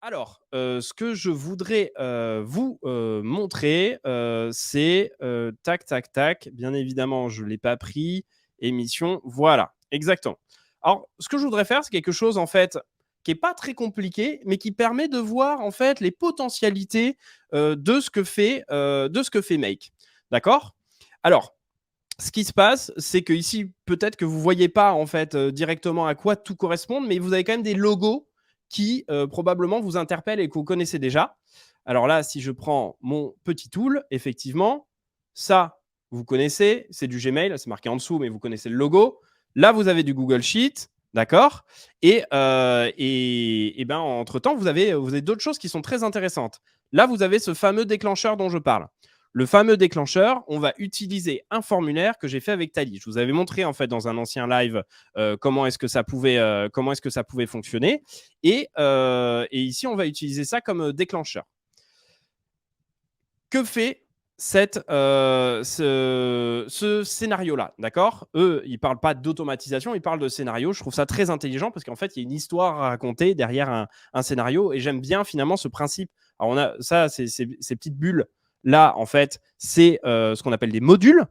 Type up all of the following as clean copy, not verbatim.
Alors, ce que je voudrais, vous, montrer, c'est, tac, tac, tac. Bien évidemment, je ne l'ai pas pris. Émission, voilà, exactement. Alors, ce que je voudrais faire, c'est quelque chose, en fait, qui est pas très compliqué, mais qui permet de voir, en fait, les potentialités, de ce que fait Make. D'accord? Alors, ce qui se passe, c'est que ici, peut-être que vous voyez pas en fait directement à quoi tout correspond, mais vous avez quand même des logos qui probablement vous interpellent et que vous connaissez déjà. Alors là, si je prends mon petit tool, effectivement, ça, vous connaissez, c'est du Gmail, c'est marqué en dessous, mais vous connaissez le logo. Là, vous avez du Google Sheet, d'accord. Et ben, entre-temps, vous avez d'autres choses qui sont très intéressantes. Là, vous avez ce fameux déclencheur dont je parle. Le fameux déclencheur, on va utiliser un formulaire que j'ai fait avec Tally. Je vous avais montré en fait dans un ancien live comment est-ce que ça pouvait fonctionner. Et ici, on va utiliser ça comme déclencheur. Que fait ce scénario-là, d'accord? Eux, ils parlent pas d'automatisation, ils parlent de scénario. Je trouve ça très intelligent parce qu'en fait, il y a une histoire à raconter derrière un scénario et j'aime bien finalement ce principe. Alors, on a ça, ces petites bulles là, en fait, c'est ce qu'on appelle des modules.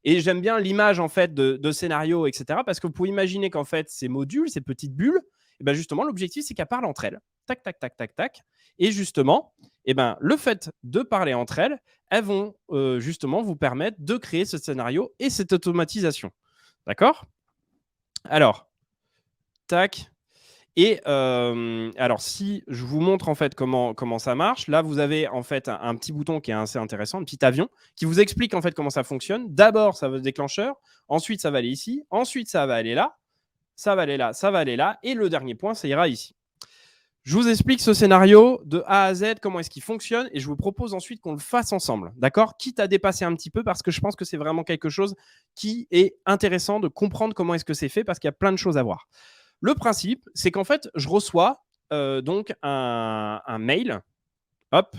Et j'aime bien l'image en fait de scénario, etc. Parce que vous pouvez imaginer qu'en fait, ces modules, ces petites bulles, et ben justement, l'objectif, c'est qu'elles parlent entre elles. Tac, tac, tac, tac, tac. Et justement, et ben, le fait de parler entre elles, elles vont justement vous permettre de créer ce scénario et cette automatisation. D'accord? Alors, tac. Et alors, si je vous montre en fait comment ça marche, là, vous avez en fait un petit bouton qui est assez intéressant, un petit avion, qui vous explique en fait comment ça fonctionne. D'abord, ça va le déclencheur. Ensuite, ça va aller ici. Ensuite, ça va aller là. Ça va aller là. Ça va aller là. Et le dernier point, ça ira ici. Je vous explique ce scénario de A à Z, comment est-ce qu'il fonctionne, et je vous propose ensuite qu'on le fasse ensemble, d'accord? Quitte à dépasser un petit peu, parce que je pense que c'est vraiment quelque chose qui est intéressant de comprendre comment est-ce que c'est fait, parce qu'il y a plein de choses à voir. Le principe, c'est qu'en fait, je reçois donc un mail. Hop,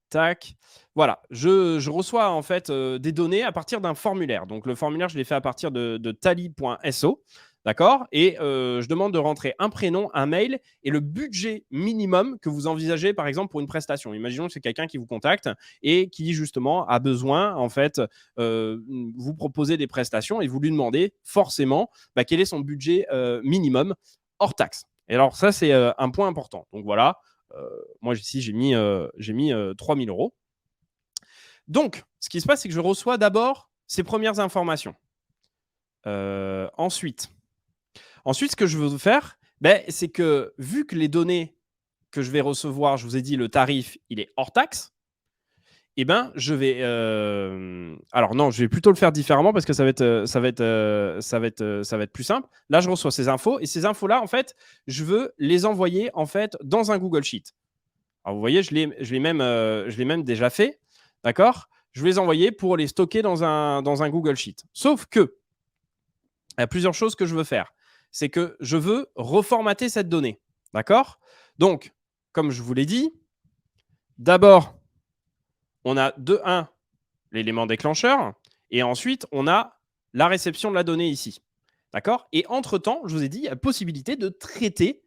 tac. Voilà, je reçois en fait des données à partir d'un formulaire. Donc le formulaire, je l'ai fait à partir de tally.so. D'accord. Et je demande de rentrer un prénom, un mail et le budget minimum que vous envisagez, par exemple, pour une prestation. Imaginons que c'est quelqu'un qui vous contacte et qui, justement, a besoin, en fait, vous proposer des prestations et vous lui demandez forcément quel est son budget minimum hors taxe. Et alors, ça, c'est un point important. Donc, voilà. Moi, ici, j'ai mis 3 000 euros. Donc, ce qui se passe, c'est que je reçois d'abord ces premières informations. Ensuite, ce que je veux faire, c'est que vu que les données que je vais recevoir, je vous ai dit, le tarif, il est hors taxe, je vais. Alors non, je vais plutôt le faire différemment parce que ça va être plus simple. Là, je reçois ces infos et ces infos-là, en fait, je veux les envoyer en fait dans un Google Sheet. Alors, vous voyez, je l'ai même déjà fait, d'accord? Je vais les envoyer pour les stocker dans un Google Sheet. Sauf que, il y a plusieurs choses que je veux faire. C'est que je veux reformater cette donnée, d'accord? Donc, comme je vous l'ai dit, d'abord, on a de 1 l'élément déclencheur et ensuite, on a la réception de la donnée ici, d'accord? Et entre-temps, je vous ai dit, il y a possibilité de traiter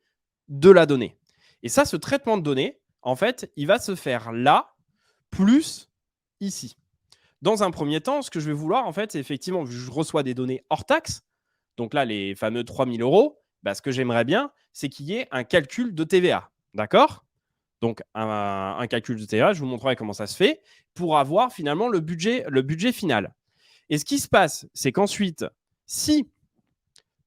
de la donnée. Et ça, ce traitement de données, en fait, il va se faire là, plus ici. Dans un premier temps, ce que je vais vouloir, en fait, c'est effectivement, vu que je reçois des données hors taxe, donc là, les fameux 3 000 euros, ce que j'aimerais bien, c'est qu'il y ait un calcul de TVA. D'accord? Donc, un calcul de TVA, je vous montrerai comment ça se fait, pour avoir finalement le budget final. Et ce qui se passe, c'est qu'ensuite, si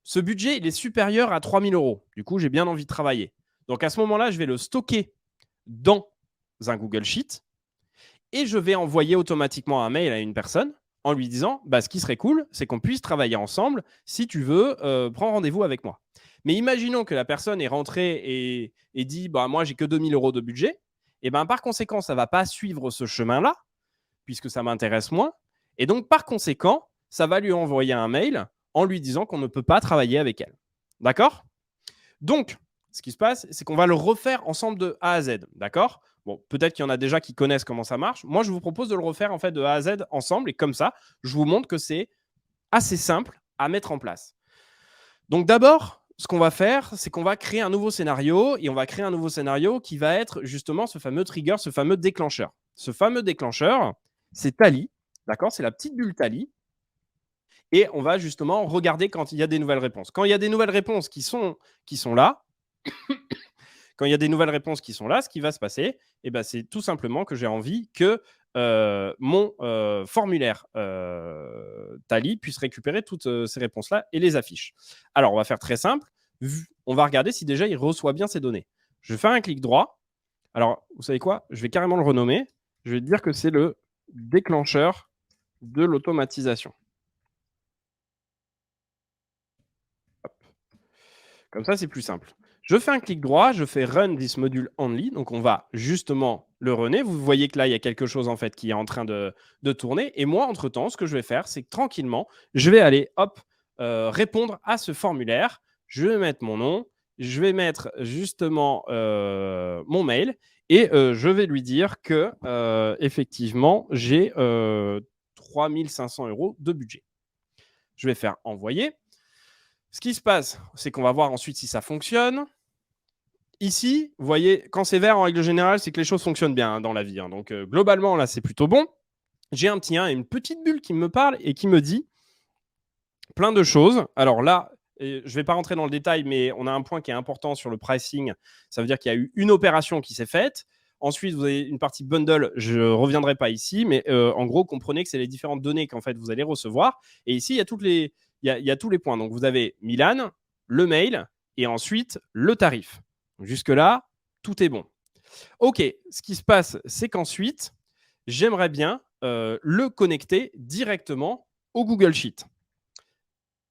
ce budget il est supérieur à 3 000 euros, du coup, j'ai bien envie de travailler. Donc, à ce moment-là, je vais le stocker dans un Google Sheet et je vais envoyer automatiquement un mail à une personne en lui disant ce qui serait cool, c'est qu'on puisse travailler ensemble. Si tu veux, prends rendez-vous avec moi. Mais imaginons que la personne est rentrée et dit moi, j'ai que 2 000 euros de budget. Et par conséquent, ça ne va pas suivre ce chemin-là, puisque ça m'intéresse moins. Et donc, par conséquent, ça va lui envoyer un mail en lui disant qu'on ne peut pas travailler avec elle. D'accord? Donc, ce qui se passe, c'est qu'on va le refaire ensemble de A à Z. D'accord? Bon, peut-être qu'il y en a déjà qui connaissent comment ça marche. Moi, je vous propose de le refaire en fait de A à Z ensemble. Et comme ça, je vous montre que c'est assez simple à mettre en place. Donc, d'abord, ce qu'on va faire, c'est qu'on va créer un nouveau scénario et on va créer un nouveau scénario qui va être justement ce fameux trigger, ce fameux déclencheur. Ce fameux déclencheur, c'est Tally, d'accord? C'est la petite bulle Tally. Et on va justement regarder quand il y a des nouvelles réponses. Quand il y a des nouvelles réponses qui sont là, quand il y a des nouvelles réponses qui sont là, ce qui va se passer, c'est tout simplement que j'ai envie que mon formulaire Tally puisse récupérer toutes ces réponses-là et les affiche. Alors, on va faire très simple. On va regarder si déjà il reçoit bien ces données. Je fais un clic droit. Alors, vous savez quoi? Je vais carrément le renommer. Je vais dire que c'est le déclencheur de l'automatisation. Comme ça, c'est plus simple. Je fais un clic droit, je fais Run this module only. Donc, on va justement le runner. Vous voyez que là, il y a quelque chose en fait qui est en train de tourner. Et moi, entre-temps, ce que je vais faire, c'est que tranquillement, je vais aller répondre à ce formulaire. Je vais mettre mon nom, je vais mettre justement mon mail et je vais lui dire que effectivement, j'ai 3500 € de budget. Je vais faire envoyer. Ce qui se passe, c'est qu'on va voir ensuite si ça fonctionne. Ici, vous voyez, quand c'est vert, en règle générale, c'est que les choses fonctionnent bien dans la vie. Donc, globalement, là, c'est plutôt bon. J'ai un petit 1 et une petite bulle qui me parle et qui me dit plein de choses. Alors là, je ne vais pas rentrer dans le détail, mais on a un point qui est important sur le pricing. Ça veut dire qu'il y a eu une opération qui s'est faite. Ensuite, vous avez une partie bundle. Je ne reviendrai pas ici, mais en gros, comprenez que c'est les différentes données qu'en fait vous allez recevoir. Et ici, il y a il y a tous les points. Donc, vous avez Milan, le mail et ensuite le tarif. Jusque-là, tout est bon. OK, ce qui se passe, c'est qu'ensuite, j'aimerais bien le connecter directement au Google Sheet.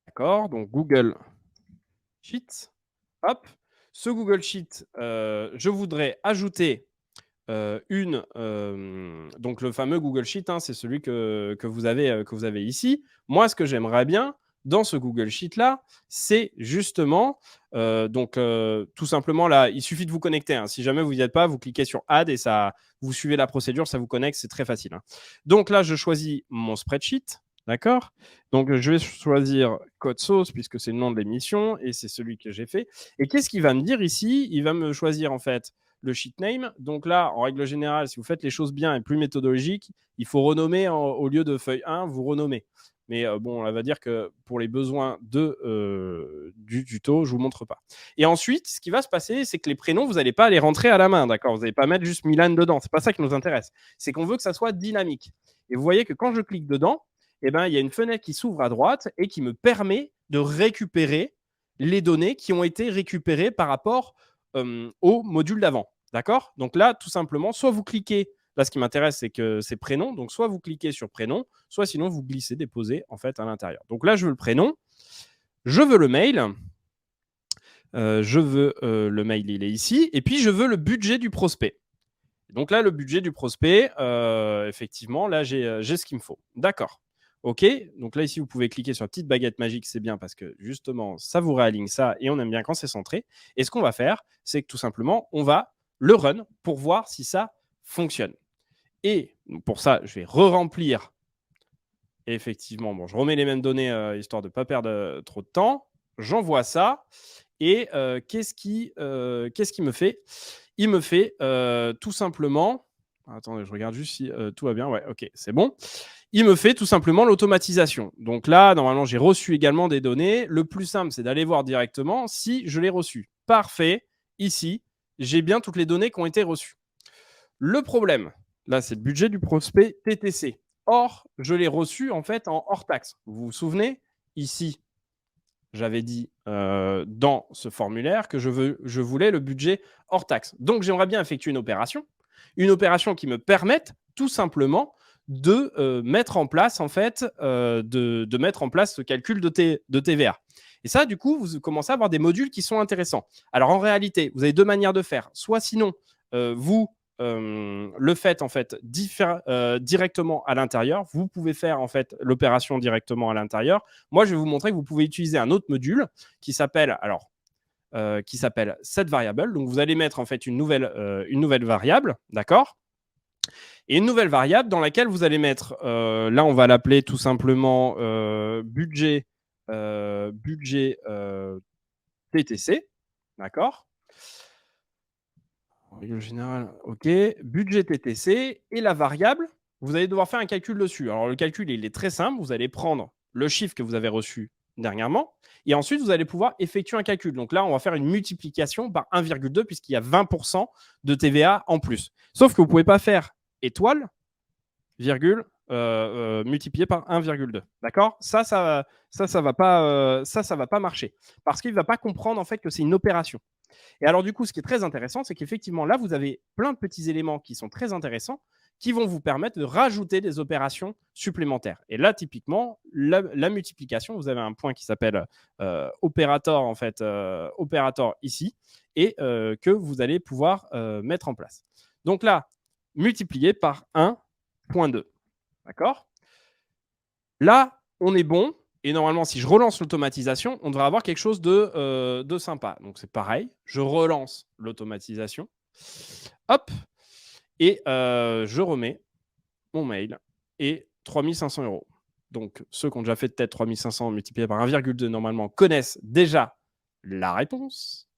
D'accord? Donc, Google Sheet. Hop. Ce Google Sheet, je voudrais ajouter donc le fameux Google Sheet, hein, c'est celui que vous avez ici. Moi, ce que j'aimerais bien dans ce Google Sheet-là, c'est justement, tout simplement, là, il suffit de vous connecter. Hein. Si jamais vous n'y êtes pas, vous cliquez sur Add et vous suivez la procédure, ça vous connecte, c'est très facile. Hein. Donc là, je choisis mon spreadsheet. D'accord? Donc, je vais choisir code source puisque c'est le nom de l'émission et c'est celui que j'ai fait. Et qu'est-ce qu'il va me dire ici? Il va me choisir en fait le sheet name. Donc là, en règle générale, si vous faites les choses bien et plus méthodologiques, il faut renommer au lieu de feuille 1, vous renommez. Mais bon, on va dire que pour les besoins du tuto, je ne vous montre pas. Et ensuite, ce qui va se passer, c'est que les prénoms, vous n'allez pas les rentrer à la main, d'accord? Vous n'allez pas mettre juste Milan dedans. C'est pas ça qui nous intéresse. C'est qu'on veut que ça soit dynamique. Et vous voyez que quand je clique dedans, il y a une fenêtre qui s'ouvre à droite et qui me permet de récupérer les données qui ont été récupérées par rapport au module d'avant. D'accord? Donc là, tout simplement, soit vous cliquez, là ce qui m'intéresse, c'est que c'est prénom, donc soit vous cliquez sur prénom, soit sinon vous glissez, déposez en fait à l'intérieur. Donc là, je veux le prénom, je veux le mail, le mail, il est ici, et puis je veux le budget du prospect. Donc là, le budget du prospect, effectivement, là, j'ai ce qu'il me faut. D'accord. OK, donc là, ici, vous pouvez cliquer sur la petite baguette magique, c'est bien parce que justement, ça vous réaligne ça et on aime bien quand c'est centré. Et ce qu'on va faire, c'est que tout simplement, on va le run pour voir si ça fonctionne. Et pour ça, je vais re-remplir. Effectivement, bon, je remets les mêmes données histoire de ne pas perdre trop de temps. J'envoie ça. Et qu'est-ce qui me fait? Il me fait tout simplement. Attendez, je regarde juste si tout va bien. Ouais, OK, c'est bon. Il me fait tout simplement l'automatisation. Donc là, normalement, j'ai reçu également des données. Le plus simple, c'est d'aller voir directement si je l'ai reçu. Parfait. Ici, j'ai bien toutes les données qui ont été reçues. Le problème, là, c'est le budget du prospect TTC. Or, je l'ai reçu en fait en hors taxe. Vous vous souvenez? Ici, j'avais dit dans ce formulaire que je voulais le budget hors taxe. Donc, j'aimerais bien effectuer une opération qui me permette tout simplement de mettre en place en fait, de mettre en place ce calcul de TVA. Et ça, du coup, vous commencez à avoir des modules qui sont intéressants. Alors, en réalité, vous avez deux manières de faire. Soit sinon, vous le faites en fait directement à l'intérieur. Vous pouvez faire en fait l'opération directement à l'intérieur. Moi, je vais vous montrer que vous pouvez utiliser un autre module qui s'appelle set variable. Donc, vous allez mettre en fait une nouvelle variable, d'accord? Et une nouvelle variable dans laquelle vous allez mettre, là, on va l'appeler tout simplement budget TTC, d'accord. En règle générale, OK. Budget TTC et la variable, vous allez devoir faire un calcul dessus. Alors, le calcul, il est très simple. Vous allez prendre le chiffre que vous avez reçu dernièrement et ensuite, vous allez pouvoir effectuer un calcul. Donc là, on va faire une multiplication par 1,2 puisqu'il y a 20% de TVA en plus. Sauf que vous ne pouvez pas faire étoile, virgule, multiplié par 1,2. D'accord. Ça va pas, ça va pas marcher parce qu'il ne va pas comprendre en fait que c'est une opération. Et alors, du coup, ce qui est très intéressant, c'est qu'effectivement, là, vous avez plein de petits éléments qui sont très intéressants qui vont vous permettre de rajouter des opérations supplémentaires. Et là, typiquement, la multiplication, vous avez un point qui s'appelle opérateur, en fait, opérateur ici, et que vous allez pouvoir mettre en place. Donc là, multiplié par 1,2. D'accord. Là, on est bon. Et normalement, si je relance l'automatisation, on devrait avoir quelque chose de sympa. Donc, c'est pareil. Je relance l'automatisation. Hop. Et je remets mon mail et 3 500 €. Donc, ceux qui ont déjà fait peut-être 3 500 multiplié par 1,2 normalement connaissent déjà la réponse.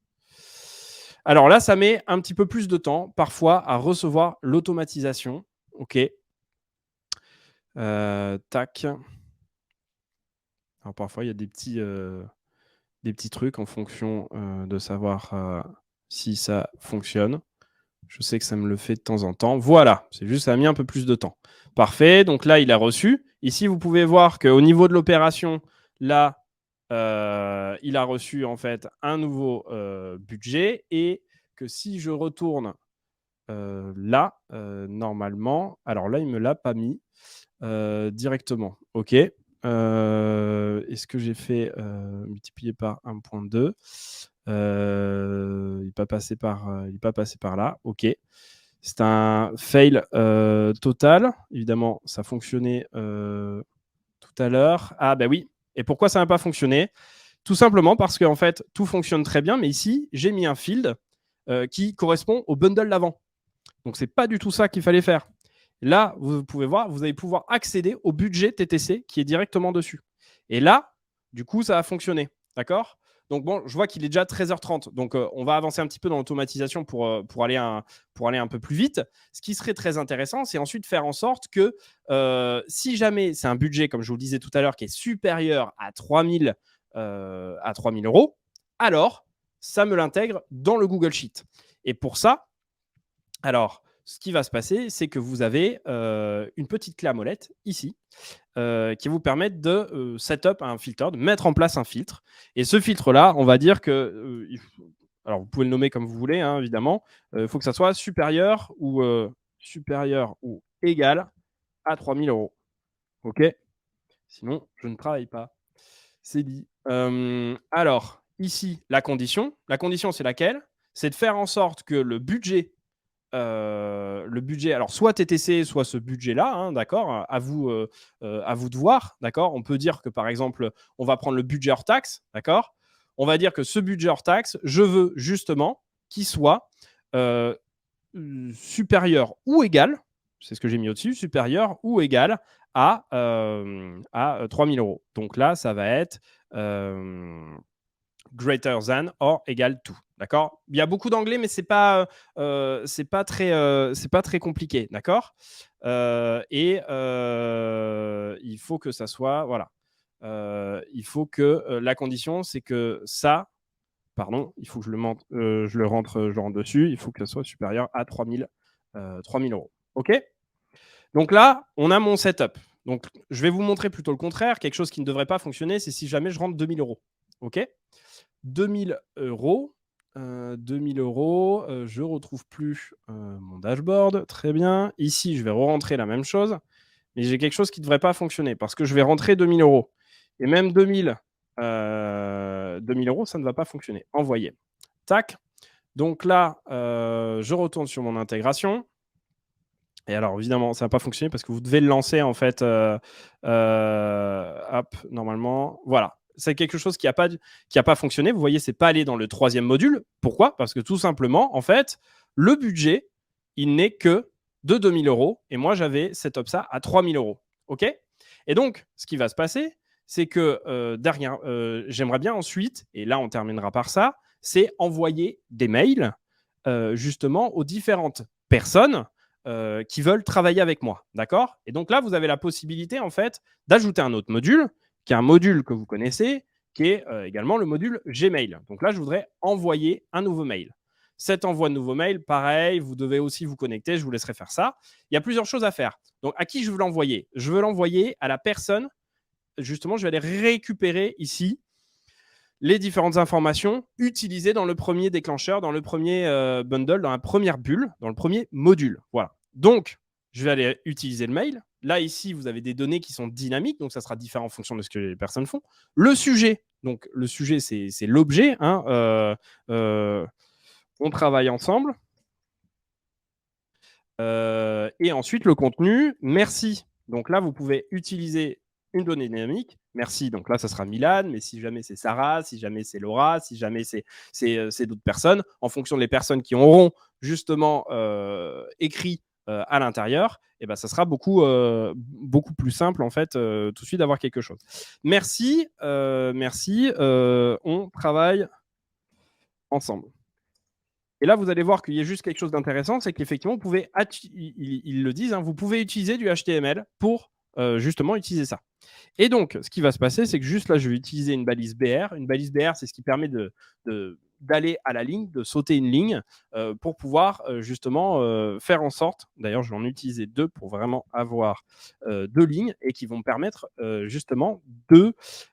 Alors là, ça met un petit peu plus de temps parfois à recevoir l'automatisation. OK. Tac. Alors parfois, il y a des petits trucs en fonction de savoir si ça fonctionne. Je sais que ça me le fait de temps en temps. Voilà, c'est juste ça a mis un peu plus de temps. Parfait, donc là, il a reçu. Ici, vous pouvez voir qu'au niveau de l'opération, là, il a reçu en fait un nouveau budget et que si je retourne là, normalement, alors là, il ne me l'a pas mis directement. OK. Est-ce que j'ai fait multiplié par 1,2 il n'est pas passé par là. OK. C'est un fail total. Évidemment, ça fonctionnait tout à l'heure. Ah ben oui. Et pourquoi ça n'a pas fonctionné? Tout simplement parce qu'en fait, tout fonctionne très bien, mais ici, j'ai mis un field qui correspond au bundle d'avant. Donc, ce n'est pas du tout ça qu'il fallait faire. Là, vous pouvez voir, vous allez pouvoir accéder au budget TTC qui est directement dessus. Et là, du coup, ça a fonctionné. D'accord. Donc, bon, je vois qu'il est déjà 13h30. Donc, on va avancer un petit peu dans l'automatisation pour aller un peu plus vite. Ce qui serait très intéressant, c'est ensuite faire en sorte que si jamais c'est un budget, comme je vous le disais tout à l'heure, qui est supérieur à 3 000 €, alors ça me l'intègre dans le Google Sheet. Et pour ça, alors, ce qui va se passer, c'est que vous avez une petite clé à molette ici qui vous permettre de setup un filtre, de mettre en place un filtre. Et ce filtre-là, on va dire que, alors vous pouvez le nommer comme vous voulez, hein, évidemment. Il faut que ça soit supérieur ou égal à 3 000 €. OK. Sinon, je ne travaille pas. C'est dit. Alors, ici, la condition. La condition, c'est laquelle? C'est de faire en sorte que le budget, alors soit TTC, soit ce budget-là, hein, d'accord, à vous de voir, d'accord. On peut dire que par exemple, on va prendre le budget hors taxe, d'accord. On va dire que ce budget hors taxe, je veux justement qu'il soit supérieur ou égal, c'est ce que j'ai mis au-dessus, supérieur ou égal à 3 000 €. Donc là, ça va être greater than or égal to. D'accord. Il y a beaucoup d'anglais, mais c'est pas très compliqué. D'accord. Et il faut que ça soit voilà. Il faut que la condition, c'est que ça, pardon, il faut que je le rentre dessus. Il faut que ça soit supérieur à 3 000 €. OK. Donc là, on a mon setup. Donc, je vais vous montrer plutôt le contraire. Quelque chose qui ne devrait pas fonctionner, c'est si jamais je rentre 2 000 €. OK. 2 000 €. 2 000 €. Je ne retrouve plus mon dashboard. Très bien. Ici, je vais re-rentrer la même chose. Mais j'ai quelque chose qui ne devrait pas fonctionner parce que je vais rentrer 2 000 €. Et même 2 000 €, ça ne va pas fonctionner. Envoyer. Tac. Donc là, je retourne sur mon intégration. Et alors, évidemment, ça va pas fonctionner parce que vous devez le lancer en fait. Hop, normalement, voilà. C'est quelque chose qui a pas fonctionné. Vous voyez, c'est pas allé dans le 3e module. Pourquoi? Parce que tout simplement, en fait, le budget, il n'est que de 2 000 € et moi, j'avais setup ça à 3 000 €. OK? Et donc, ce qui va se passer, c'est que derrière, j'aimerais bien ensuite, et là on terminera par ça, c'est envoyer des mails justement aux différentes personnes qui veulent travailler avec moi. D'accord? Et donc là, vous avez la possibilité en fait d'ajouter un autre module, qui est un module que vous connaissez, qui est également le module Gmail. Donc là, je voudrais envoyer un nouveau mail. Cet envoi de nouveau mail, pareil, vous devez aussi vous connecter, je vous laisserai faire ça. Il y a plusieurs choses à faire. Donc, à qui je veux l'envoyer? Je veux l'envoyer à la personne, justement, je vais aller récupérer ici les différentes informations utilisées dans le premier déclencheur, dans le premier bundle, dans la première bulle, dans le premier module. Voilà. Donc, je vais aller utiliser le mail. Là, ici, vous avez des données qui sont dynamiques, donc ça sera différent en fonction de ce que les personnes font. Le sujet, donc le sujet, c'est l'objet. Hein, on travaille ensemble. Et ensuite, le contenu, merci. Donc là, vous pouvez utiliser une donnée dynamique. Merci. Donc là, ça sera Milan, mais si jamais c'est Sarah, si jamais c'est Laura, si jamais c'est d'autres personnes, en fonction des personnes qui auront justement écrit à l'intérieur, et ben, ça sera beaucoup plus simple en fait tout de suite d'avoir quelque chose. Merci, merci. On travaille ensemble. Et là, vous allez voir qu'il y a juste quelque chose d'intéressant, c'est qu'effectivement, vous pouvez, ils le disent, hein, vous pouvez utiliser du HTML pour justement utiliser ça. Et donc, ce qui va se passer, c'est que juste là, je vais utiliser une balise BR. Une balise BR, c'est ce qui permet d'aller à la ligne, de sauter une ligne pour pouvoir justement faire en sorte, d'ailleurs, je vais en utiliser deux pour vraiment avoir deux lignes et qui vont me permettre justement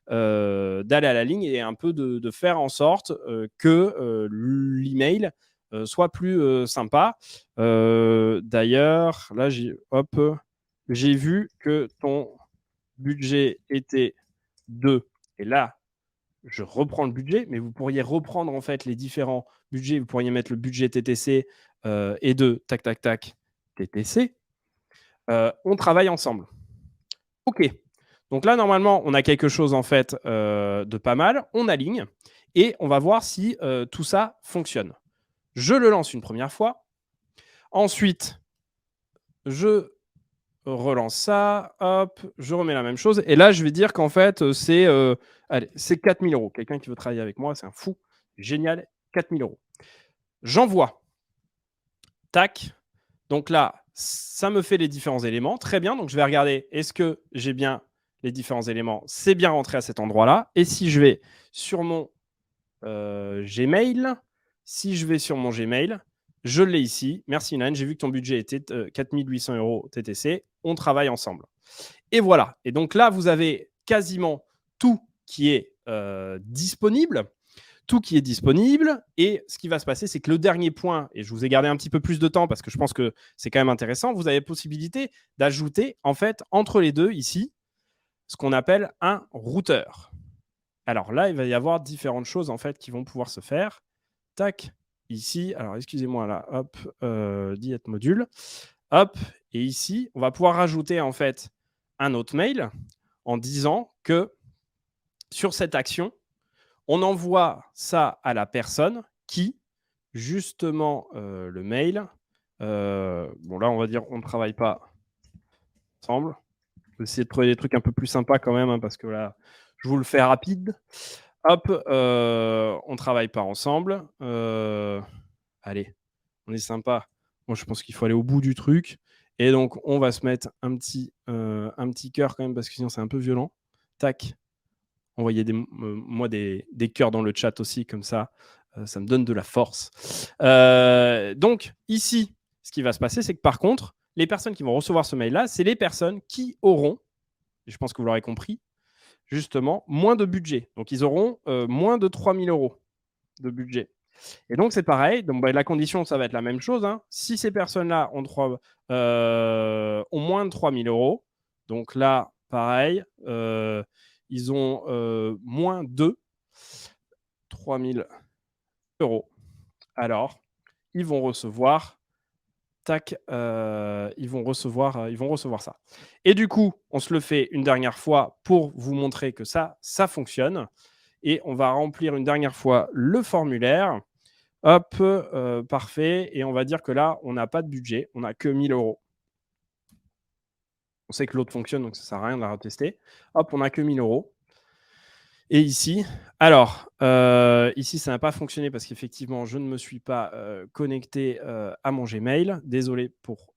d'aller à la ligne et un peu de faire en sorte que l'email soit plus sympa. D'ailleurs, là, j'ai vu que ton budget était 2. Et là, je reprends le budget, mais vous pourriez reprendre en fait les différents budgets. Vous pourriez mettre le budget TTC et de tac, tac, tac, TTC. On travaille ensemble. OK. Donc là, normalement, on a quelque chose en fait de pas mal. On aligne et on va voir si tout ça fonctionne. Je le lance une première fois. Ensuite, je relance ça, hop, je remets la même chose. Et là, je vais dire qu'en fait, c'est 4 000 euros. Quelqu'un qui veut travailler avec moi, c'est un fou. Génial, 4 000 euros. J'envoie. Tac. Donc là, ça me fait les différents éléments. Très bien. Donc je vais regarder, est-ce que j'ai bien les différents éléments? C'est bien rentré à cet endroit-là. Et si je vais sur mon Gmail, je l'ai ici. Merci Nan, j'ai vu que ton budget était 4 800 euros TTC. On travaille ensemble. Et voilà. Et donc là, vous avez quasiment tout qui est disponible. Tout qui est disponible. Et ce qui va se passer, c'est que le dernier point, et je vous ai gardé un petit peu plus de temps parce que je pense que c'est quand même intéressant, vous avez possibilité d'ajouter en fait entre les deux ici ce qu'on appelle un routeur. Alors là, il va y avoir différentes choses en fait qui vont pouvoir se faire. Tac, ici, alors excusez-moi là, hop, diète module, hop, et ici, on va pouvoir rajouter en fait un autre mail en disant que sur cette action, on envoie ça à la personne qui, justement, le mail, bon là, on va dire on ne travaille pas ensemble. Je vais essayer de trouver des trucs un peu plus sympas quand même, hein, parce que là, je vous le fais rapide. Hop, on travaille pas ensemble. Allez, on est sympa. Moi, je pense qu'il faut aller au bout du truc. Et donc, on va se mettre un petit cœur quand même, parce que sinon, c'est un peu violent. Tac. Envoyez moi des cœurs dans le chat aussi, comme ça, ça me donne de la force. Donc, ici, ce qui va se passer, c'est que par contre, les personnes qui vont recevoir ce mail-là, c'est les personnes qui auront, et je pense que vous l'aurez compris, justement, moins de budget. Donc, ils auront moins de 3 000 euros de budget. Et donc, c'est pareil. Donc, la condition, ça va être la même chose. Hein. Si ces personnes-là ont moins de 3 000 euros, donc là, pareil, ils ont moins de 3 000 euros. Alors, ils vont recevoir ils vont recevoir ça. Et du coup, on se le fait une dernière fois pour vous montrer que ça fonctionne. Et on va remplir une dernière fois le formulaire. Hop, parfait. Et on va dire que là, on n'a pas de budget, on n'a que 1 000 euros. On sait que l'autre fonctionne, donc ça ne sert à rien de la retester. Hop, on n'a que 1 000 euros. Et ici, alors, ici, ça n'a pas fonctionné parce qu'effectivement, je ne me suis pas connecté à mon Gmail. Désolé pour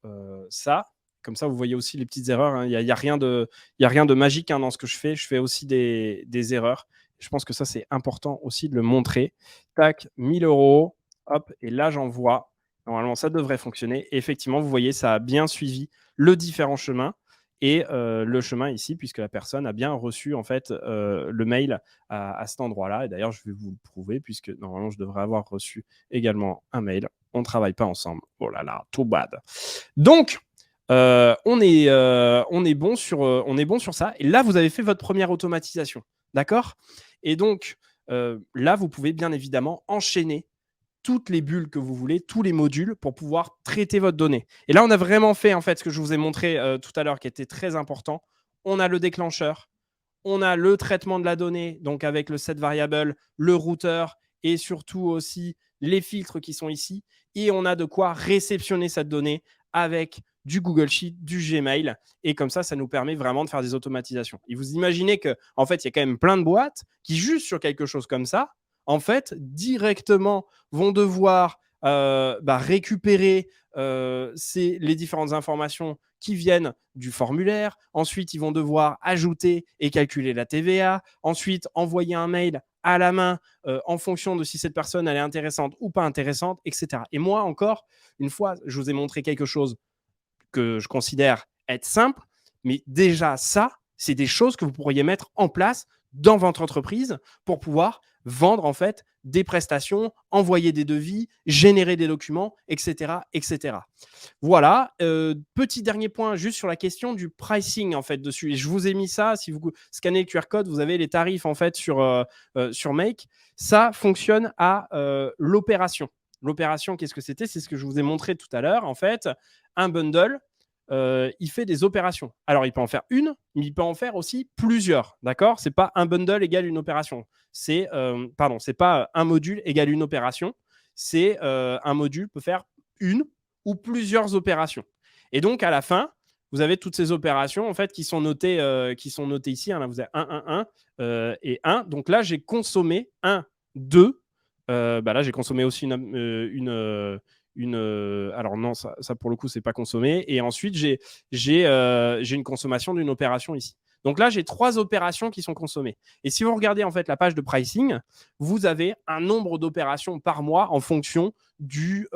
ça. Comme ça, vous voyez aussi les petites erreurs, hein. Il y a rien de magique, hein, dans ce que je fais. Je fais aussi des erreurs. Je pense que ça, c'est important aussi de le montrer. Tac, 1000 €. Hop, et là, j'envoie. Normalement, ça devrait fonctionner. Et effectivement, vous voyez, ça a bien suivi le différent chemin et le chemin ici, puisque la personne a bien reçu en fait le mail à cet endroit-là. Et d'ailleurs, je vais vous le prouver, puisque normalement, je devrais avoir reçu également un mail. On ne travaille pas ensemble. Oh là là, too bad. Donc, on est bon sur ça. Et là, vous avez fait votre première automatisation. D'accord. Et donc, là, vous pouvez bien évidemment enchaîner toutes les bulles que vous voulez, tous les modules pour pouvoir traiter votre donnée. Et là, on a vraiment fait en fait ce que je vous ai montré tout à l'heure qui était très important. On a le déclencheur, on a le traitement de la donnée, donc avec le set variable, le routeur et surtout aussi les filtres qui sont ici. Et on a de quoi réceptionner cette donnée avec du Google Sheet, du Gmail. Et comme ça nous permet vraiment de faire des automatisations. Et vous imaginez qu'en en fait, il y a quand même plein de boîtes qui, juste sur quelque chose comme ça, en fait, directement vont devoir récupérer les différentes informations qui viennent du formulaire. Ensuite, ils vont devoir ajouter et calculer la TVA. Ensuite, envoyer un mail à la main en fonction de si cette personne elle est intéressante ou pas intéressante, etc. Et moi, encore une fois, je vous ai montré quelque chose que je considère être simple, mais déjà ça, c'est des choses que vous pourriez mettre en place dans votre entreprise pour pouvoir vendre en fait des prestations, envoyer des devis, générer des documents, etc., etc. Voilà. Petit dernier point juste sur la question du pricing en fait dessus. Et je vous ai mis ça. Si vous scannez le QR code, vous avez les tarifs en fait sur Make. Ça fonctionne à l'opération. L'opération, qu'est-ce que c'était? C'est ce que je vous ai montré tout à l'heure. En fait, un bundle, il fait des opérations. Alors, il peut en faire une, mais il peut en faire aussi plusieurs. D'accord? C'est pas un bundle égale une opération. C'est c'est pas un module égale une opération. C'est un module peut faire une ou plusieurs opérations. Et donc, à la fin, vous avez toutes ces opérations en fait qui sont notées ici. Hein. Là, vous avez 1, 1, 1 et 1. Donc là, j'ai consommé 1, 2. Là, j'ai consommé aussi alors non, ça pour le coup, c'est pas consommé. Et ensuite, j'ai une consommation d'une opération ici. Donc là, j'ai 3 opérations qui sont consommées. Et si vous regardez en fait la page de pricing, vous avez un nombre d'opérations par mois en fonction du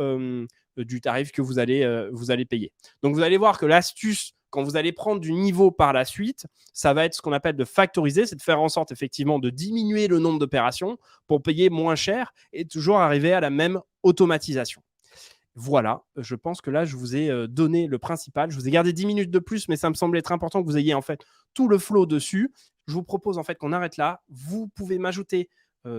tarif que vous allez payer. Donc vous allez voir que l'astuce, quand vous allez prendre du niveau par la suite, ça va être ce qu'on appelle de factoriser, c'est de faire en sorte effectivement de diminuer le nombre d'opérations pour payer moins cher et toujours arriver à la même automatisation. Voilà, je pense que là, je vous ai donné le principal. Je vous ai gardé 10 minutes de plus, mais ça me semble être important que vous ayez en fait tout le flow dessus. Je vous propose en fait qu'on arrête là. Vous pouvez m'ajouter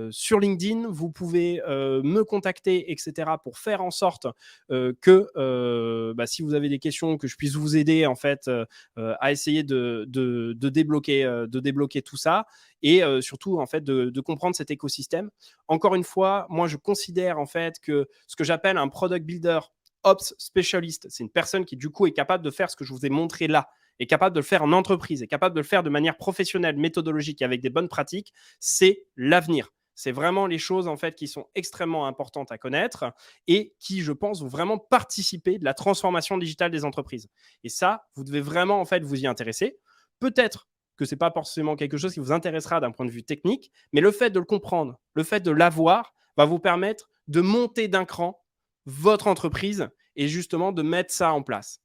sur LinkedIn, vous pouvez me contacter, etc. pour faire en sorte que si vous avez des questions, que je puisse vous aider en fait à essayer de débloquer tout ça et surtout en fait de comprendre cet écosystème. Encore une fois, moi je considère en fait que ce que j'appelle un product builder ops specialist, c'est une personne qui du coup est capable de faire ce que je vous ai montré là, est capable de le faire en entreprise, est capable de le faire de manière professionnelle, méthodologique et avec des bonnes pratiques, c'est l'avenir. C'est vraiment les choses en fait qui sont extrêmement importantes à connaître et qui, je pense, vont vraiment participer de la transformation digitale des entreprises. Et ça, vous devez vraiment en fait vous y intéresser. Peut-être que ce n'est pas forcément quelque chose qui vous intéressera d'un point de vue technique, mais le fait de le comprendre, le fait de l'avoir, va vous permettre de monter d'un cran votre entreprise et justement de mettre ça en place.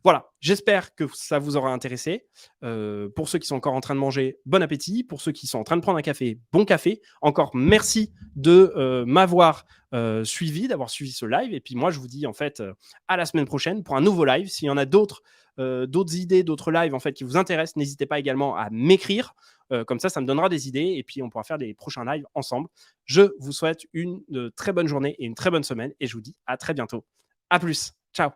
Voilà, j'espère que ça vous aura intéressé. Pour ceux qui sont encore en train de manger, bon appétit. Pour ceux qui sont en train de prendre un café, bon café. Encore merci de m'avoir suivi, d'avoir suivi ce live. Et puis moi, je vous dis en fait à la semaine prochaine pour un nouveau live. S'il y en a d'autres idées, d'autres lives en fait qui vous intéressent, n'hésitez pas également à m'écrire. Comme ça me donnera des idées et puis on pourra faire des prochains lives ensemble. Je vous souhaite une très bonne journée et une très bonne semaine et je vous dis à très bientôt. À plus. Ciao.